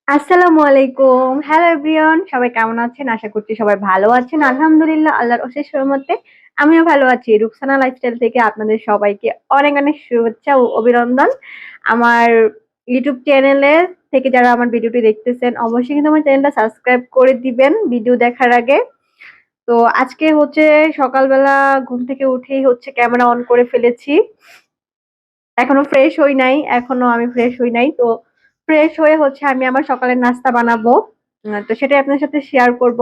আসসালামু আলাইকুম। Hello everyone. সবাই কেমন আছেন? আশা করছি সবাই ভালো আছেন। আলহামদুলিল্লাহ আল্লাহর অশেষ রহমতে আমিও ভালো আছি। রুকসানা লাইফস্টাইল থেকে আপনাদের সবাইকে অনেক, অনেক শুভেচ্ছা ও অভিনন্দন। আমার ইউটিউব চ্যানেলে থেকে যারা আমার ভিডিওটি দেখতেছেন অবশ্যই কিন্তু আমার চ্যানেলটা সাবস্ক্রাইব করে দিবেন ভিডিও দেখার আগে। তো আজকে হচ্ছে সকালবেলা ঘুম থেকে উঠেই হচ্ছে ক্যামেরা অন করে ফেলেছি। এখনো ফ্রেশ হই নাই। এখনো আমি ফ্রেশ হই নাই। তো ফ্রেশ হয়ে হচ্ছে আমি আমার সকালের নাস্তা বানাবো। তো সেটাই আপনার সাথে শেয়ার করব।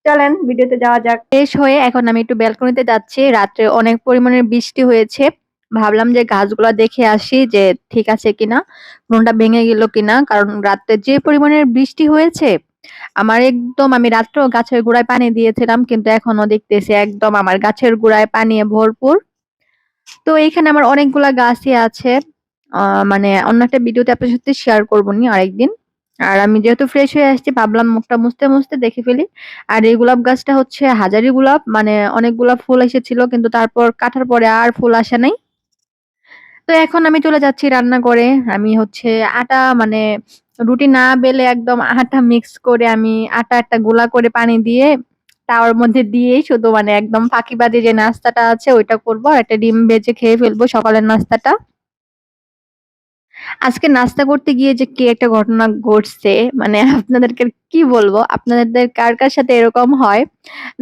চলেন ভিডিওতে যাওয়া যাক। ফ্রেশ হয়ে এখন আমি একটু ব্যালকনিতে যাচ্ছি। রাত্রে অনেক পরিমাণের বৃষ্টি হয়েছে। ভাবলাম যে গাছগুলা দেখে আসি যে ঠিক আছে কিনা, কোনটা ভেঙে গেল কিনা। কারণ রাত্রে যে পরিমাণের বৃষ্টি হয়েছে, আমার একদম আমি রাত্রেও গাছের গোড়ায় পানি দিয়েছিলাম কিন্তু এখনো দেখতেছি একদম আমার গাছের গোড়ায় পানি ভরপুর। তো এইখানে আমার অনেকগুলা গাছই আছে। মানে অন্য একটা ভিডিওতে আপনার সাথে শেয়ার করবো নি আরেকদিন। আর আমি যেহেতু ফ্রেশ হয়ে আসছি ভাবলাম মুখটা মুছতে মুছতে দেখে ফেলি। আর এই গোলাপ গাছটা হচ্ছে হাজারি গোলাপ, মানে অনেকগুলা ফুল এসেছিল কিন্তু তারপর কাটার পরে আর ফুল আসে নাই। তো এখন আমি চলে যাচ্ছি রান্নাঘরে। আমি হচ্ছে আটা মানে রুটি না বেলে একদম আটা মিক্স করে আমি আটা একটা গোলা করে পানি দিয়ে তাওয়ার মধ্যে দিয়েই শুধু মানে একদম ফাঁকিবাদী যে নাস্তাটা আছে ওইটা করবো। আর একটা ডিম ভেজে খেয়ে ফেলবো সকালের নাস্তাটা। আজকে নাস্তা করতে গিয়ে যে কি একটা ঘটনা ঘটছে, মানে আপনাদেরকে কি বলবো, আপনাদের কার কার সাথে এরকম হয়?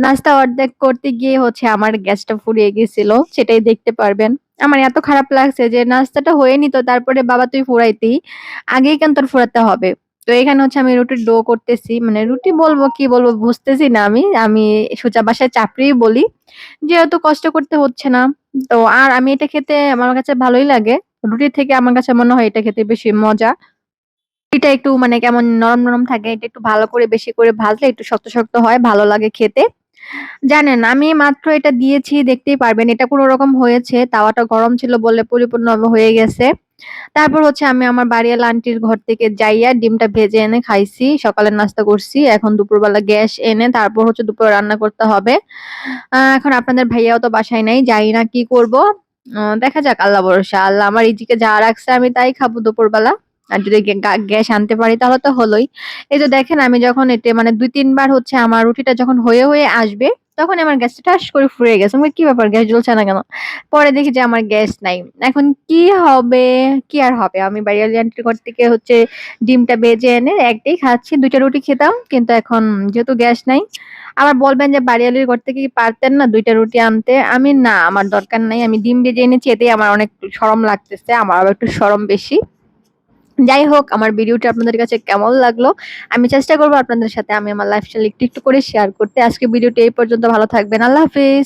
নাস্তা অর্ধেক করতে গিয়ে হচ্ছে আমার গ্যাসটা ফুরিয়ে গেছিল, সেটাই দেখতে পারবেন। আমার এত খারাপ লাগছে যে নাস্তাটা হয়ে নিত, তারপরে বাবা তুই ফুরাইতি, আগেই কেন তোর ফুরাতে হবে। তো এখানে হচ্ছে আমি রুটির ডো করতেছি, মানে রুটি বলবো কি বলবো বুঝতেছি না। আমি সোজা ভাষায় চাপড়িই বলি, যেহেতু কষ্ট করতে হচ্ছে না। তো আর আমি এটা খেতে আমার কাছে ভালোই লাগে। রুটির থেকে আমার কাছে মনে হয় এটা খেতে বেশি মজা। রুটিটা একটু মানে কেমন নরম নরম থাকে, এটা একটু ভালো করে বেশি করে ভাজলে একটু শক্ত শক্ত হয়, ভালো লাগে খেতে। জানেন আমি মাত্র এটা দিয়েছি দেখতেই পারবেন এটা কোন রকম হয়েছে, তাওয়াটা গরম ছিল বলে পরিপূর্ণ হয়ে গেছে। তারপর হচ্ছে আমি আমার বাড়িওয়ালা আন্টির ঘর থেকে যাইয়া ডিমটা ভেজে এনে খাইছি, সকালের নাস্তা করছি। এখন দুপুরবেলা গ্যাস এনে তারপর হচ্ছে দুপুরে রান্না করতে হবে। এখন আপনাদের ভাইয়াও তো বাসায় নাই, জানি না কি করব। দেখা যাক, আল্লাহ ভরসা। আল্লাহ আমার রিজিকে যা রাখছে আমি তাই খাবো দুপুরবেলা। আর যদি গ্যাস আনতে পারি তাহলে তো হলোই। এই যে দেখেন আমি যখন এতে মানে ২-৩ বার হচ্ছে আমার রুটিটা যখন হয়ে হয়ে আসবে তখন আমার গ্যাসটা ঠাস করে ফুরিয়ে গেছে। আমি বলি, কি ব্যাপার গ্যাস জ্বলছে না কেন? পরে দেখি যে আমার গ্যাস নাই। এখন কি হবে? কি আর হবে? আমি বাড়িওয়ালি আন্টির ঘর থেকে হচ্ছে ডিমটা ভেজে এনে একটাই খাচ্ছি। ২ টা রুটি খেতাম। কিন্তু এখন যেহেতু গ্যাস নাই, আবার বলবেন যে বাড়িওয়ালির ঘর থেকে কি পারতেন না ২ টা রুটি আনতে? আমি না, আমার দরকার নাই। আমি ডিম ভেজে এনেছি, এতেই আমার অনেক শরম লাগতেছে। আমার আবার একটু শরম বেশি। যাই হোক, আমার ভিডিওটা আপনাদের কাছে কেমন লাগলো? আমি চেষ্টা করব আপনাদের সাথে আমি আমার লাইফস্টাইল একটু, একটু করে শেয়ার করতে। আজকে ভিডিওটি এই পর্যন্ত। ভালো থাকবেন। আল্লাহ হাফেজ।